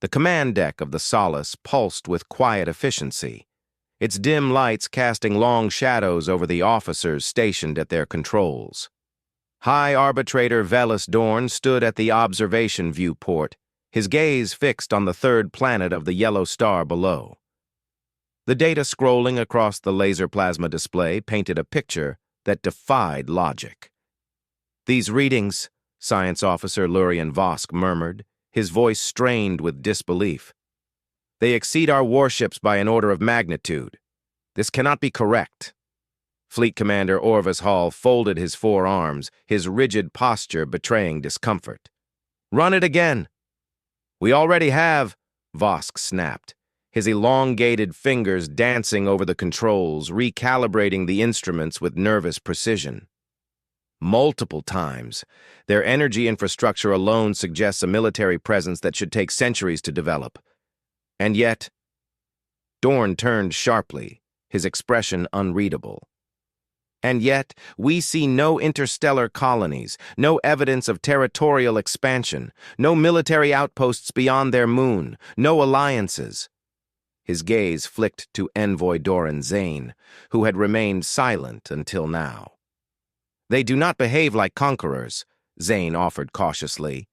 The command deck of the Solace pulsed with quiet efficiency, its dim lights casting long shadows over the officers stationed at their controls. High Arbitrator Velis Dorn stood at the observation viewport, his gaze fixed on the third planet of the yellow star below. The data scrolling across the laser plasma display painted a picture that defied logic. "These readings," Science Officer Lurian Vosk murmured, his voice strained with disbelief. "They exceed our warships by an order of magnitude. This cannot be correct." Fleet Commander Orvis Hall folded his forearms, his rigid posture betraying discomfort. "Run it again." "We already have," Vosk snapped, his elongated fingers dancing over the controls, recalibrating the instruments with nervous precision. "Multiple times. Their energy infrastructure alone suggests a military presence that should take centuries to develop. And yet—" Dorn turned sharply, his expression unreadable. "And yet, we see no interstellar colonies, no evidence of territorial expansion, no military outposts beyond their moon, no alliances." His gaze flicked to Envoy Doran Zane, who had remained silent until now. "They do not behave like conquerors," Zane offered cautiously.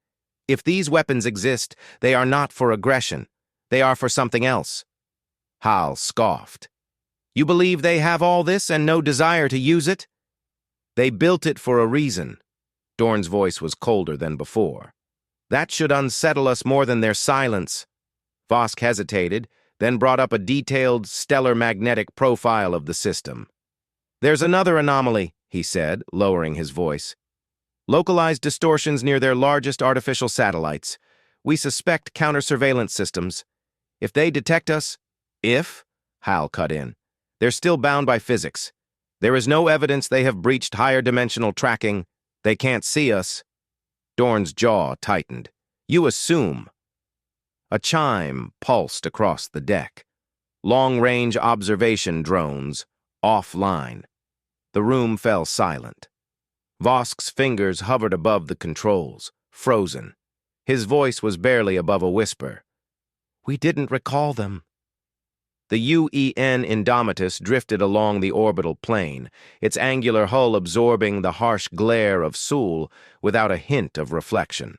"If these weapons exist, they are not for aggression. They are for something else." Hal scoffed. "You believe they have all this and no desire to use it?" "They built it for a reason." Dorn's voice was colder than before. "That should unsettle us more than their silence." Vosk hesitated, then brought up a detailed stellar magnetic profile of the system. "There's another anomaly," he said, lowering his voice. "Localized distortions near their largest artificial satellites. We suspect counter-surveillance systems. If they detect us—" "If?" Hal cut in. "They're still bound by physics. There is no evidence they have breached higher-dimensional tracking. They can't see us." Dorn's jaw tightened. "You assume." A chime pulsed across the deck. Long-range observation drones, offline. The room fell silent. Vosk's fingers hovered above the controls, frozen. His voice was barely above a whisper. "We didn't recall them." The UEN Indomitus drifted along the orbital plane, its angular hull absorbing the harsh glare of Sul without a hint of reflection.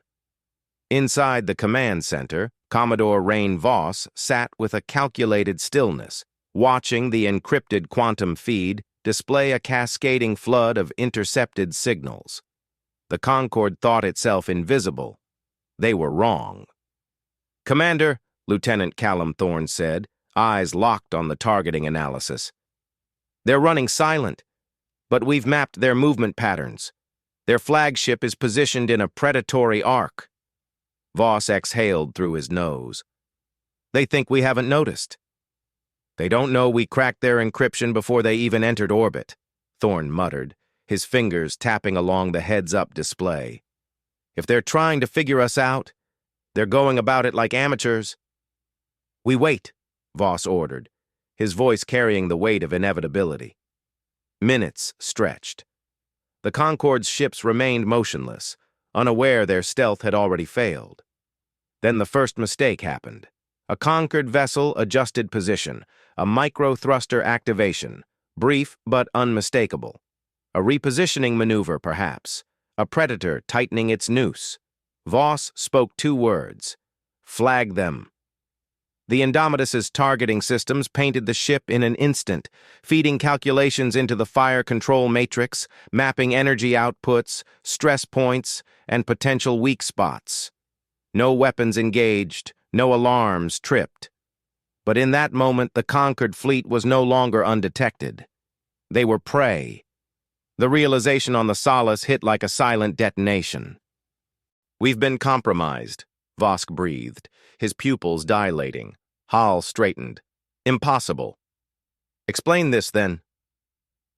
Inside the command center, Commodore Rain Voss sat with a calculated stillness, watching the encrypted quantum feed display a cascading flood of intercepted signals. The Concorde thought itself invisible. They were wrong. "Commander," Lieutenant Callum Thorne said, eyes locked on the targeting analysis. "They're running silent, but we've mapped their movement patterns. Their flagship is positioned in a predatory arc." Voss exhaled through his nose. "They think we haven't noticed." "They don't know we cracked their encryption before they even entered orbit," Thorne muttered, his fingers tapping along the heads-up display. "If they're trying to figure us out, they're going about it like amateurs." "We wait," Voss ordered, his voice carrying the weight of inevitability. Minutes stretched. The Concorde's ships remained motionless, unaware their stealth had already failed. Then the first mistake happened. A conquered vessel adjusted position, a micro-thruster activation, brief but unmistakable. A repositioning maneuver, perhaps. A predator tightening its noose. Voss spoke 2 words. "Flag them." The Indomitus's targeting systems painted the ship in an instant, feeding calculations into the fire control matrix, mapping energy outputs, stress points, and potential weak spots. No weapons engaged, no alarms tripped. But in that moment, the conquered fleet was no longer undetected. They were prey. The realization on the Solace hit like a silent detonation. "We've been compromised," Vosk breathed, his pupils dilating. Hal straightened. "Impossible." "Explain this, then."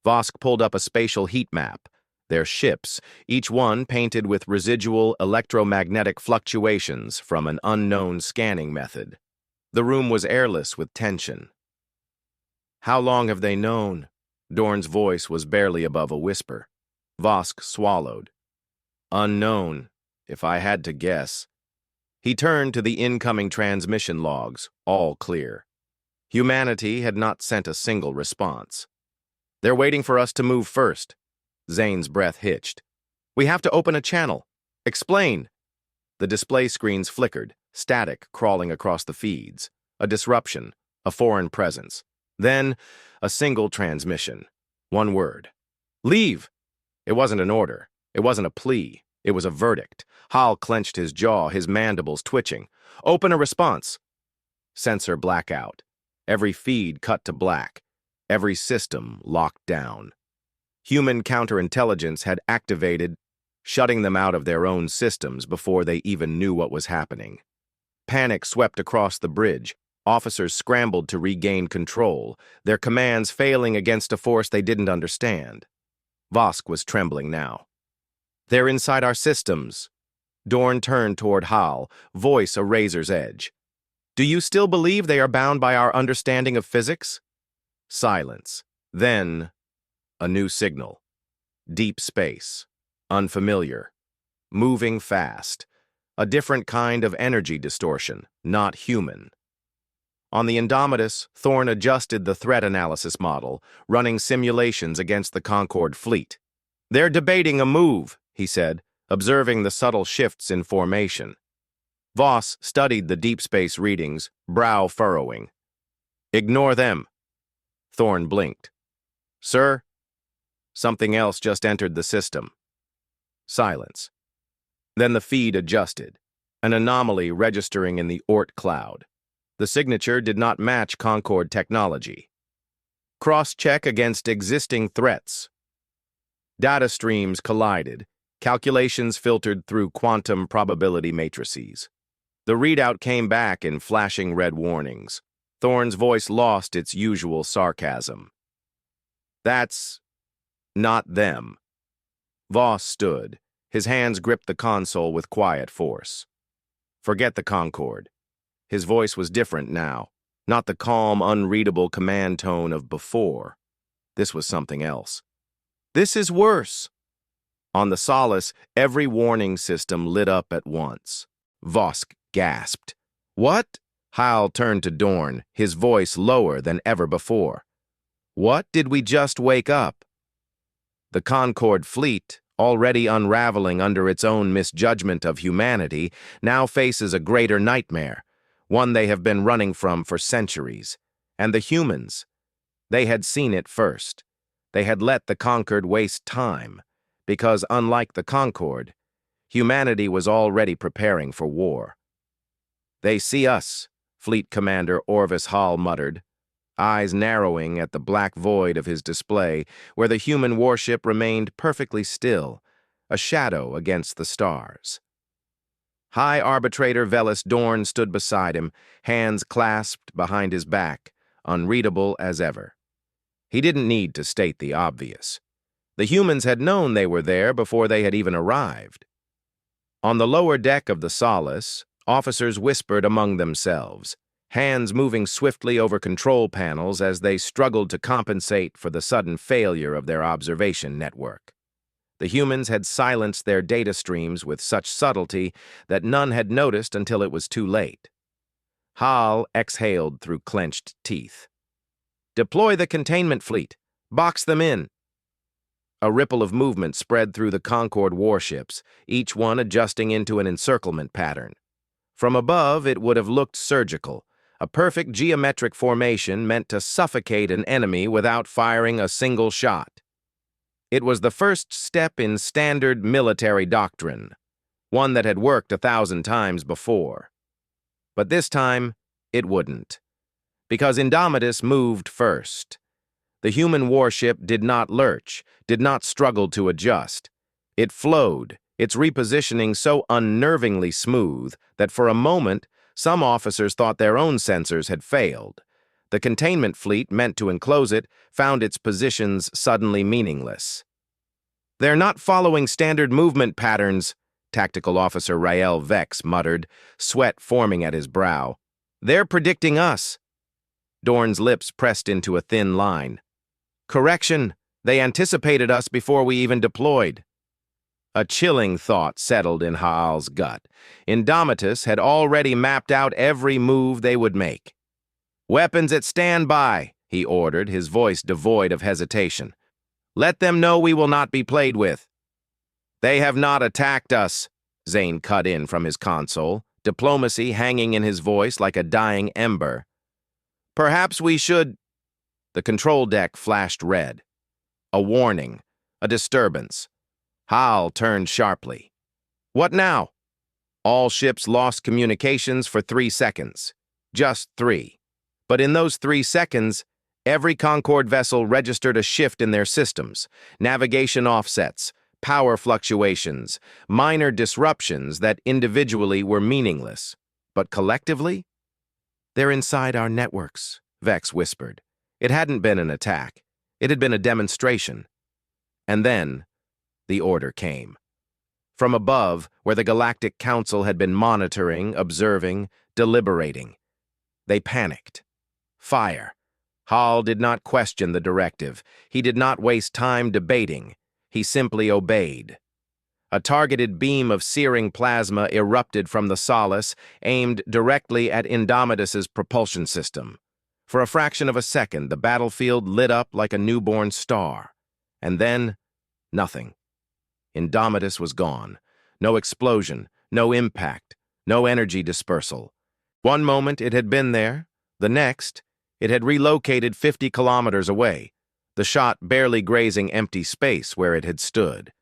Vosk pulled up a spatial heat map. Their ships, each one painted with residual electromagnetic fluctuations from an unknown scanning method. The room was airless with tension. "How long have they known?" Dorn's voice was barely above a whisper. Vosk swallowed. "Unknown, if I had to guess." He turned to the incoming transmission logs, all clear. Humanity had not sent a single response. "They're waiting for us to move first." Zane's breath hitched. "We have to open a channel. Explain." The display screens flickered, static crawling across the feeds. A disruption, a foreign presence. Then, a single transmission. One word. "Leave!" It wasn't an order. It wasn't a plea. It was a verdict. Hal clenched his jaw, his mandibles twitching. "Open a response." Sensor blackout. Every feed cut to black. Every system locked down. Human counterintelligence had activated, shutting them out of their own systems before they even knew what was happening. Panic swept across the bridge. Officers scrambled to regain control, their commands failing against a force they didn't understand. Vosk was trembling now. "They're inside our systems." Dorn turned toward Hal, voice a razor's edge. "Do you still believe they are bound by our understanding of physics?" Silence. Then, a new signal. Deep space. Unfamiliar. Moving fast. A different kind of energy distortion, not human. On the Indomitus, Thorne adjusted the threat analysis model, running simulations against the Concorde fleet. "They're debating a move," he said, observing the subtle shifts in formation. Voss studied the deep space readings, brow furrowing. "Ignore them." Thorne blinked. "Sir?" Something else just entered the system. Silence. Then the feed adjusted, an anomaly registering in the Oort cloud. The signature did not match Concorde technology. Cross-check against existing threats. Data streams collided, calculations filtered through quantum probability matrices. The readout came back in flashing red warnings. Thorne's voice lost its usual sarcasm. "That's not them." Voss stood. His hands gripped the console with quiet force. "Forget the Concorde." His voice was different now, not the calm, unreadable command tone of before. This was something else. "This is worse." On the Solace, every warning system lit up at once. Vosk gasped. "What?" Hal turned to Dorn, his voice lower than ever before. "What did we just wake up?" The Concorde fleet, already unraveling under its own misjudgment of humanity, now faces a greater nightmare, one they have been running from for centuries. And the humans, they had seen it first. They had let the conquered waste time, because unlike the Concorde, humanity was already preparing for war. "They see us," Fleet Commander Orvis Hall muttered, eyes narrowing at the black void of his display, where the human warship remained perfectly still, a shadow against the stars. High Arbitrator Velis Dorn stood beside him, hands clasped behind his back, unreadable as ever. He didn't need to state the obvious. The humans had known they were there before they had even arrived. On the lower deck of the Solace, officers whispered among themselves, hands moving swiftly over control panels as they struggled to compensate for the sudden failure of their observation network. The humans had silenced their data streams with such subtlety that none had noticed until it was too late. Hal exhaled through clenched teeth. "Deploy the containment fleet. Box them in." A ripple of movement spread through the Concorde warships, each one adjusting into an encirclement pattern. From above, it would have looked surgical, a perfect geometric formation meant to suffocate an enemy without firing a single shot. It was the first step in standard military doctrine, one that had worked 1,000 times before. But this time, it wouldn't, because Indomitus moved first. The human warship did not lurch, did not struggle to adjust. It flowed, its repositioning so unnervingly smooth that for a moment, some officers thought their own sensors had failed. The containment fleet, meant to enclose it, found its positions suddenly meaningless. "They're not following standard movement patterns," Tactical Officer Rael Vex muttered, sweat forming at his brow. "They're predicting us." Dorn's lips pressed into a thin line. "Correction, they anticipated us before we even deployed." A chilling thought settled in Haal's gut. Indomitus had already mapped out every move they would make. "Weapons at standby," he ordered, his voice devoid of hesitation. "Let them know we will not be played with." "They have not attacked us," Zane cut in from his console, diplomacy hanging in his voice like a dying ember. "Perhaps we should—" The control deck flashed red. A warning, a disturbance. Haal turned sharply. "What now?" All ships lost communications for 3 seconds. Just 3. But in those 3 seconds, every Concord vessel registered a shift in their systems, navigation offsets, power fluctuations, minor disruptions that individually were meaningless. But collectively? "They're inside our networks," Vex whispered. It hadn't been an attack. It had been a demonstration. And then, the order came. From above, where the Galactic Council had been monitoring, observing, deliberating. They panicked. Fire. Haal did not question the directive. He did not waste time debating. He simply obeyed. A targeted beam of searing plasma erupted from the Solace, aimed directly at Indomitus's propulsion system. For a fraction of a second, the battlefield lit up like a newborn star. And then, nothing. Indomitus was gone. No explosion, no impact, no energy dispersal. One moment it had been there, the next, it had relocated 50 kilometers away, the shot barely grazing empty space where it had stood.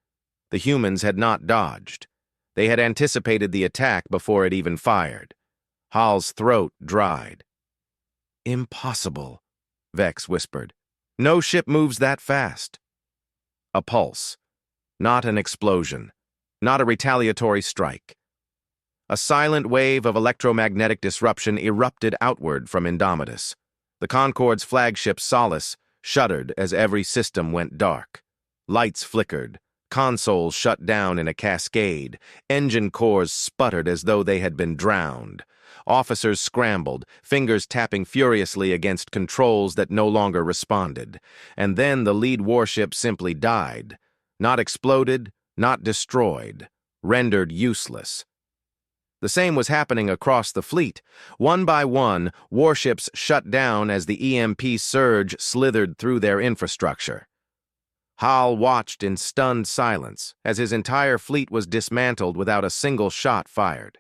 The humans had not dodged. They had anticipated the attack before it even fired. Haal's throat dried. "Impossible," Vex whispered. "No ship moves that fast." A pulse. Not an explosion. Not a retaliatory strike. A silent wave of electromagnetic disruption erupted outward from Indomitus. The Concord's flagship Solace shuddered as every system went dark. Lights flickered. Consoles shut down in a cascade. Engine cores sputtered as though they had been drowned. Officers scrambled, fingers tapping furiously against controls that no longer responded. And then the lead warship simply died. Not exploded, not destroyed, rendered useless. The same was happening across the fleet. One by one, warships shut down as the EMP surge slithered through their infrastructure. Haal watched in stunned silence as his entire fleet was dismantled without a single shot fired.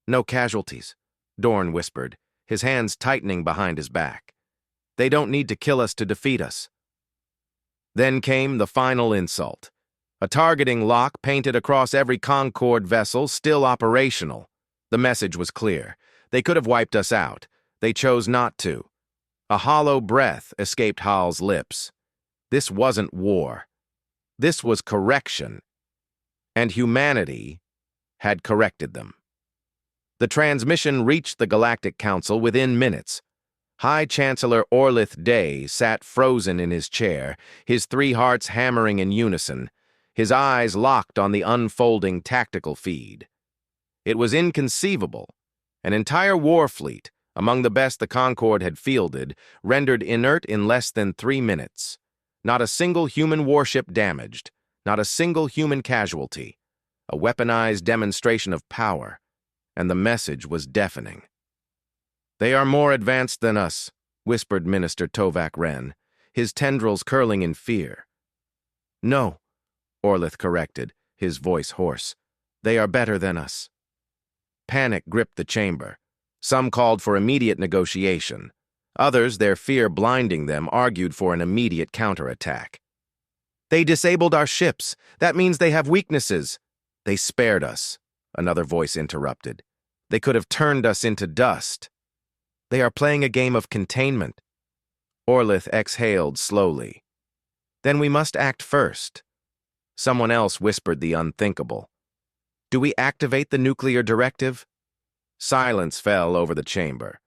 "No casualties," Dorn whispered, his hands tightening behind his back. "They don't need to kill us to defeat us." Then came the final insult. A targeting lock painted across every Concord vessel, still operational. The message was clear. They could have wiped us out. They chose not to. A hollow breath escaped Haal's lips. This wasn't war. This was correction. And humanity had corrected them. The transmission reached the Galactic Council within minutes. High Chancellor Orlith Day sat frozen in his chair, his 3 hearts hammering in unison, his eyes locked on the unfolding tactical feed. It was inconceivable. An entire war fleet, among the best the Concord had fielded, rendered inert in less than 3 minutes. Not a single human warship damaged, not a single human casualty. A weaponized demonstration of power. And the message was deafening. "They are more advanced than us," whispered Minister Tovak Wren, his tendrils curling in fear. "No," Orlith corrected, his voice hoarse. "They are better than us." Panic gripped the chamber. Some called for immediate negotiation. Others, their fear blinding them, argued for an immediate counterattack. "They disabled our ships. That means they have weaknesses." "They spared us," another voice interrupted. "They could have turned us into dust." "They are playing a game of containment." Orlith exhaled slowly. "Then we must act first." Someone else whispered the unthinkable. "Do we activate the nuclear directive?" Silence fell over the chamber.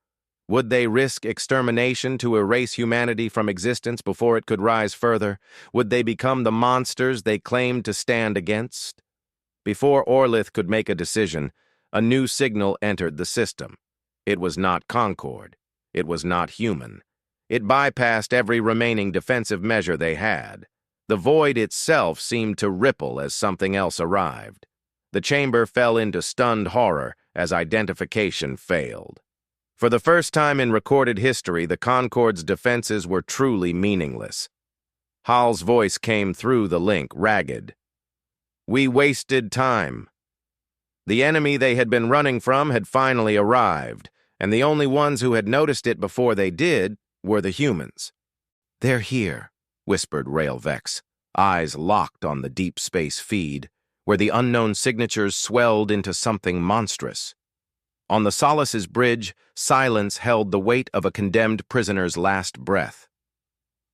Would they risk extermination to erase humanity from existence before it could rise further? Would they become the monsters they claimed to stand against? Before Orlith could make a decision, a new signal entered the system. It was not Concord. It was not human. It bypassed every remaining defensive measure they had. The void itself seemed to ripple as something else arrived. The chamber fell into stunned horror as identification failed. For the first time in recorded history, the Concorde's defenses were truly meaningless. Hal's voice came through the link, ragged. "We wasted time." The enemy they had been running from had finally arrived, and the only ones who had noticed it before they did were the humans. "They're here," whispered Railvex, eyes locked on the deep space feed, where the unknown signatures swelled into something monstrous. On the Solace's bridge, silence held the weight of a condemned prisoner's last breath.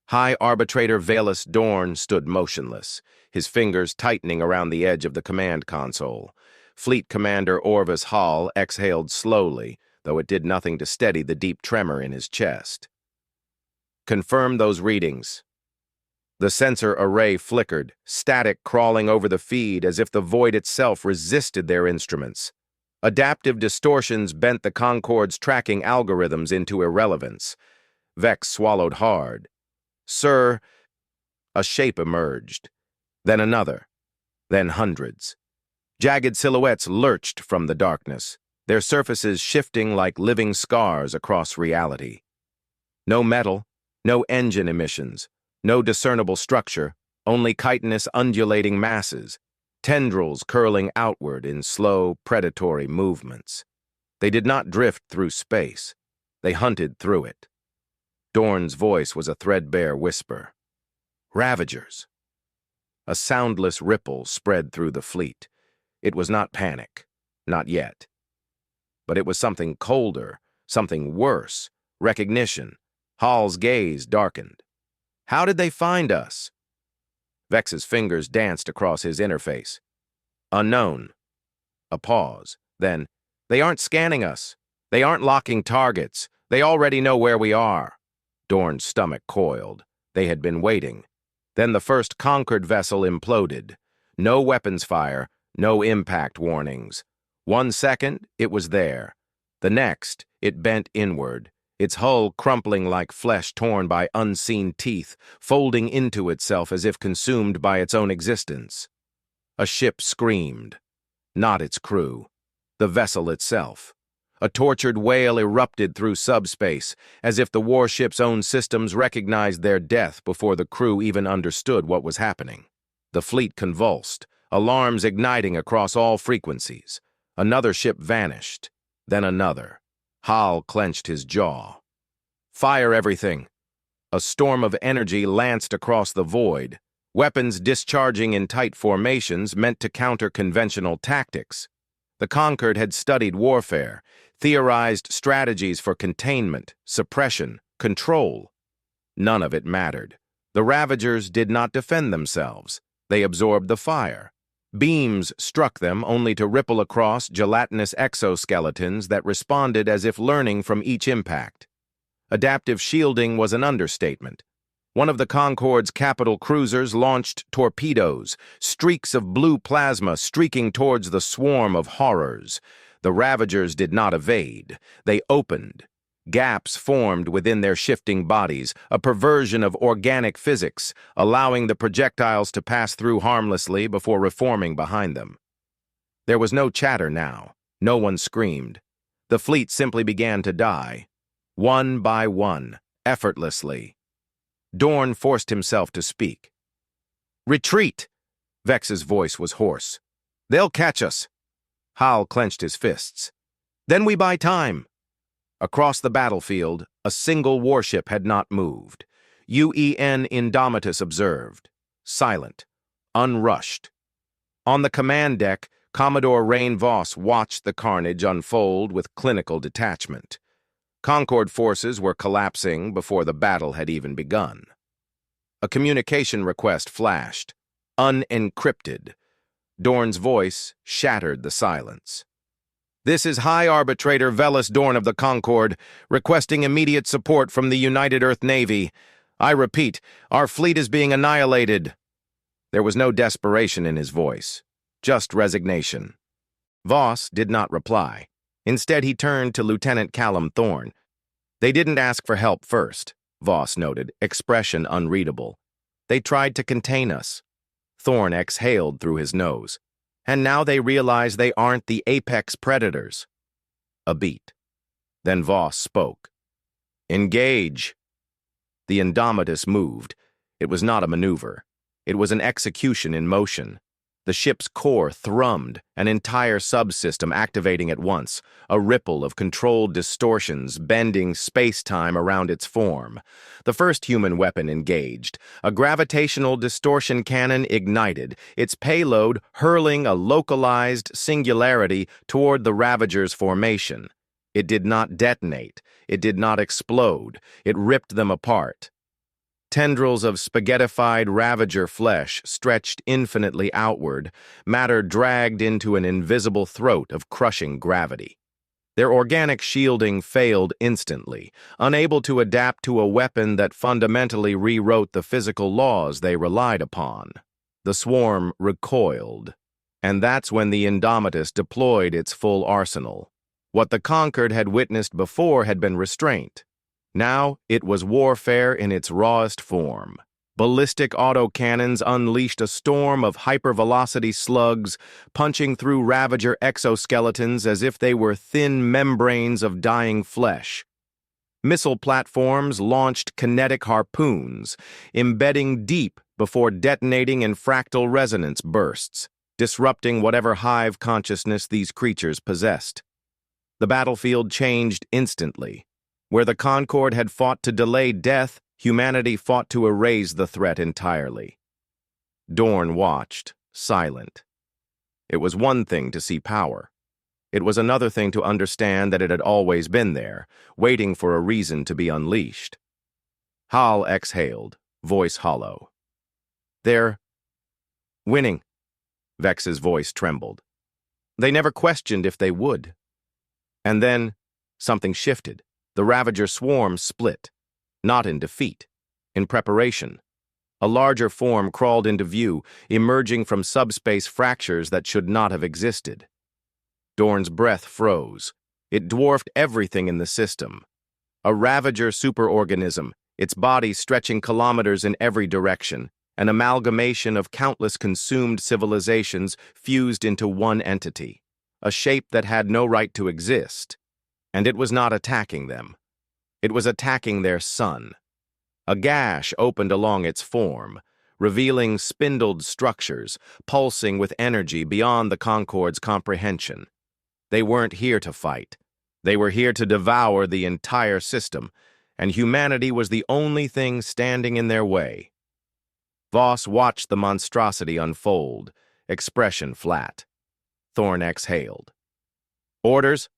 High Arbitrator Valus Dorn stood motionless, his fingers tightening around the edge of the command console. Fleet Commander Orvis Hall exhaled slowly, though it did nothing to steady the deep tremor in his chest. "Confirm those readings." The sensor array flickered, static crawling over the feed as if the void itself resisted their instruments. Adaptive distortions bent the Concorde's tracking algorithms into irrelevance. Vex swallowed hard. "Sir," a shape emerged. Then another. Then hundreds. Jagged silhouettes lurched from the darkness, their surfaces shifting like living scars across reality. No metal, no engine emissions, no discernible structure, only chitinous undulating masses, tendrils curling outward in slow, predatory movements. They did not drift through space. They hunted through it. Dorn's voice was a threadbare whisper. "Ravagers." A soundless ripple spread through the fleet. It was not panic, not yet. But it was something colder, something worse, recognition. Hall's gaze darkened. "How did they find us?" Vex's fingers danced across his interface. "Unknown." A pause. Then, "They aren't scanning us. They aren't locking targets. They already know where we are." Dorn's stomach coiled. They had been waiting. Then the first conquered vessel imploded. No weapons fire, no impact warnings. 1 second, it was there. The next, it bent inward, its hull crumpling like flesh torn by unseen teeth, folding into itself as if consumed by its own existence. A ship screamed. Not its crew. The vessel itself. A tortured wail erupted through subspace, as if the warship's own systems recognized their death before the crew even understood what was happening. The fleet convulsed, alarms igniting across all frequencies. Another ship vanished, then another. Hal clenched his jaw. "Fire everything." A storm of energy lanced across the void, weapons discharging in tight formations meant to counter conventional tactics. The Conquered had studied warfare, theorized strategies for containment, suppression, control. None of it mattered. The Ravagers did not defend themselves. They absorbed the fire. Beams struck them only to ripple across gelatinous exoskeletons that responded as if learning from each impact. Adaptive shielding was an understatement. One of the Concorde's capital cruisers launched torpedoes, streaks of blue plasma streaking towards the swarm of horrors. The Ravagers did not evade. They opened. Gaps formed within their shifting bodies, a perversion of organic physics, allowing the projectiles to pass through harmlessly before reforming behind them. There was no chatter now. No one screamed. The fleet simply began to die. One by one, effortlessly. Dorn forced himself to speak. "Retreat!" Vex's voice was hoarse. "They'll catch us." Hal clenched his fists. "Then we buy time." Across the battlefield, a single warship had not moved. UEN Indomitus observed. Silent. Unrushed. On the command deck, Commodore Rain Voss watched the carnage unfold with clinical detachment. Concorde forces were collapsing before the battle had even begun. A communication request flashed. Unencrypted. Dorn's voice shattered the silence. "This is High Arbitrator Valus Dorn of the Concord, requesting immediate support from the United Earth Navy. I repeat, our fleet is being annihilated." There was no desperation in his voice, just resignation. Voss did not reply. Instead, he turned to Lieutenant Callum Thorne. "They didn't ask for help first," Voss noted, expression unreadable. They tried to contain us. Thorn exhaled through his nose. And now they realize they aren't the apex predators. A beat. Then Voss spoke. Engage. The Indomitus moved. It was not a maneuver. It was an execution in motion. The ship's core thrummed, an entire subsystem activating at once, a ripple of controlled distortions bending space-time around its form. The first human weapon engaged, a gravitational distortion cannon ignited, its payload hurling a localized singularity toward the Ravager's formation. It did not detonate. It did not explode. It ripped them apart. Tendrils of spaghettified Ravager flesh stretched infinitely outward, matter dragged into an invisible throat of crushing gravity. Their organic shielding failed instantly, unable to adapt to a weapon that fundamentally rewrote the physical laws they relied upon. The swarm recoiled, and that's when the Indomitus deployed its full arsenal. What the Conquered had witnessed before had been restraint. Now, it was warfare in its rawest form. Ballistic autocannons unleashed a storm of hypervelocity slugs, punching through Ravager exoskeletons as if they were thin membranes of dying flesh. Missile platforms launched kinetic harpoons, embedding deep before detonating in fractal resonance bursts, disrupting whatever hive consciousness these creatures possessed. The battlefield changed instantly. Where the Concord had fought to delay death, humanity fought to erase the threat entirely. Dorn watched, silent. It was one thing to see power. It was another thing to understand that it had always been there, waiting for a reason to be unleashed. Hal exhaled, voice hollow. They're winning. Vex's voice trembled. They never questioned if they would. And then something shifted. The Ravager swarm split, not in defeat, in preparation. A larger form crawled into view, emerging from subspace fractures that should not have existed. Dorn's breath froze. It dwarfed everything in the system. A Ravager superorganism, its body stretching kilometers in every direction, an amalgamation of countless consumed civilizations fused into one entity, a shape that had no right to exist. And it was not attacking them. It was attacking their sun. A gash opened along its form, revealing spindled structures, pulsing with energy beyond the Concord's comprehension. They weren't here to fight. They were here to devour the entire system, and humanity was the only thing standing in their way. Voss watched the monstrosity unfold, expression flat. Thorn exhaled. Orders?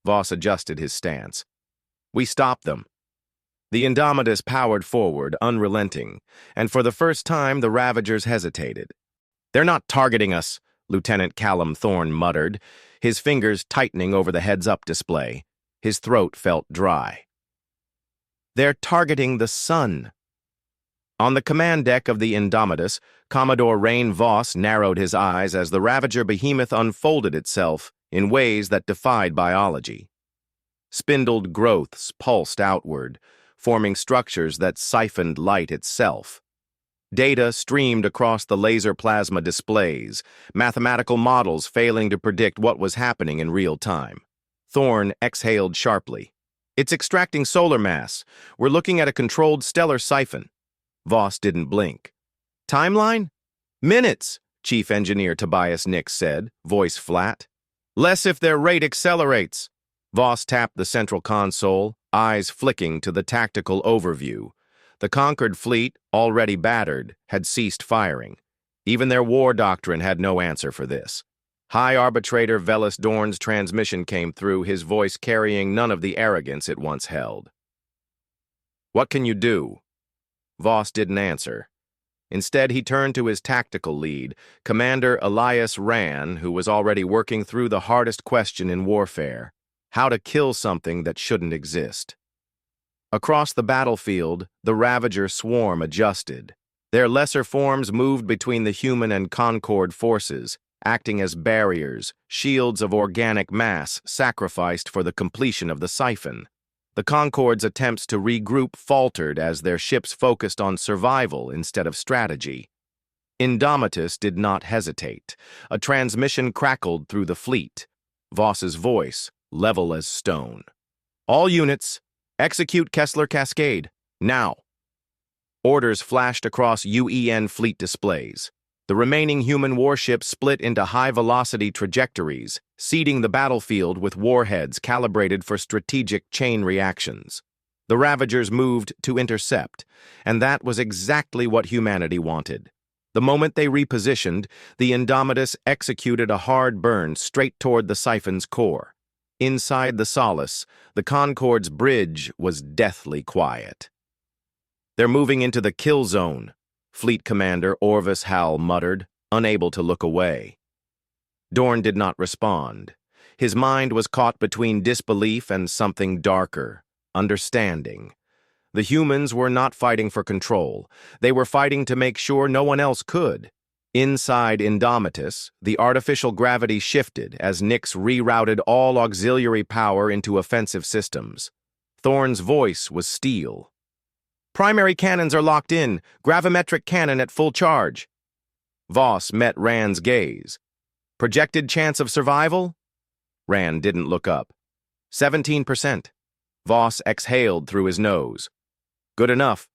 Voss adjusted his stance. We stopped them. The Indomitus powered forward, unrelenting, and for the first time the Ravagers hesitated. They're not targeting us, Lieutenant Callum Thorn muttered, his fingers tightening over the heads-up display. His throat felt dry. They're targeting the sun. On the command deck of the Indomitus, Commodore Rain Voss narrowed his eyes as the Ravager behemoth unfolded itself in ways that defied biology. Spindled growths pulsed outward, forming structures that siphoned light itself. Data streamed across the laser plasma displays, mathematical models failing to predict what was happening in real time. Thorn exhaled sharply. It's extracting solar mass. We're looking at a controlled stellar siphon. Voss didn't blink. Timeline? Minutes, Chief Engineer Tobias Nix said, voice flat. Less if their rate accelerates. Voss tapped the central console, eyes flicking to the tactical overview. The Conquered fleet, already battered, had ceased firing. Even their war doctrine had no answer for this. High Arbitrator Velis Dorn's transmission came through, his voice carrying none of the arrogance it once held. What can you do? Voss didn't answer. Instead, he turned to his tactical lead, Commander Elias Rand, who was already working through the hardest question in warfare: how to kill something that shouldn't exist. Across the battlefield, the Ravager swarm adjusted. Their lesser forms moved between the human and Concord forces, acting as barriers, shields of organic mass sacrificed for the completion of the siphon. The Concorde's attempts to regroup faltered as their ships focused on survival instead of strategy. Indomitus did not hesitate. A transmission crackled through the fleet. Voss's voice, level as stone. All units, execute Kessler Cascade, now. Orders flashed across UEN fleet displays. The remaining human warships split into high-velocity trajectories, seeding the battlefield with warheads calibrated for strategic chain reactions. The Ravagers moved to intercept, and that was exactly what humanity wanted. The moment they repositioned, the Indomitus executed a hard burn straight toward the Siphon's core. Inside the Solace, the Concorde's bridge was deathly quiet. "They're moving into the kill zone," Fleet Commander Orvis Hal muttered, unable to look away. Dorn did not respond. His mind was caught between disbelief and something darker, understanding. The humans were not fighting for control. They were fighting to make sure no one else could. Inside Indomitus, the artificial gravity shifted as Nix rerouted all auxiliary power into offensive systems. Thorne's voice was steel. "Primary cannons are locked in. Gravimetric cannon at full charge." Voss met Rand's gaze. "Projected chance of survival?" Rand didn't look up. 17%. Voss exhaled through his nose. "Good enough."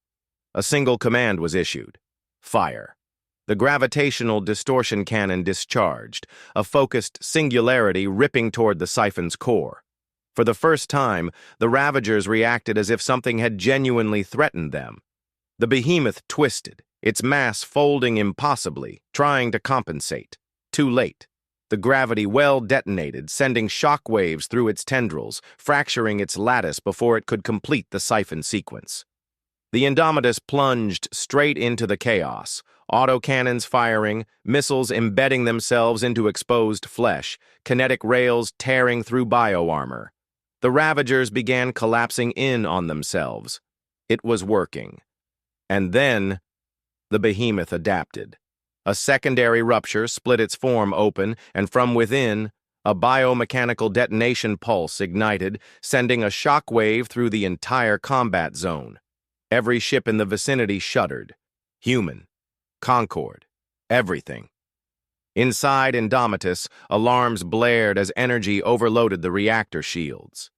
A single command was issued. Fire. The gravitational distortion cannon discharged, a focused singularity ripping toward the Siphon's core. For the first time, the Ravagers reacted as if something had genuinely threatened them. The behemoth twisted, its mass folding impossibly, trying to compensate. Too late. The gravity well detonated, sending shock waves through its tendrils, fracturing its lattice before it could complete the Siphon sequence. The Indomitus plunged straight into the chaos, autocannons firing, missiles embedding themselves into exposed flesh, kinetic rails tearing through bioarmor. The Ravagers began collapsing in on themselves. It was working. And then, the behemoth adapted. A secondary rupture split its form open, and from within, a biomechanical detonation pulse ignited, sending a shock wave through the entire combat zone. Every ship in the vicinity shuddered. Human, Concorde, everything. Inside Indomitus, alarms blared as energy overloaded the reactor shields.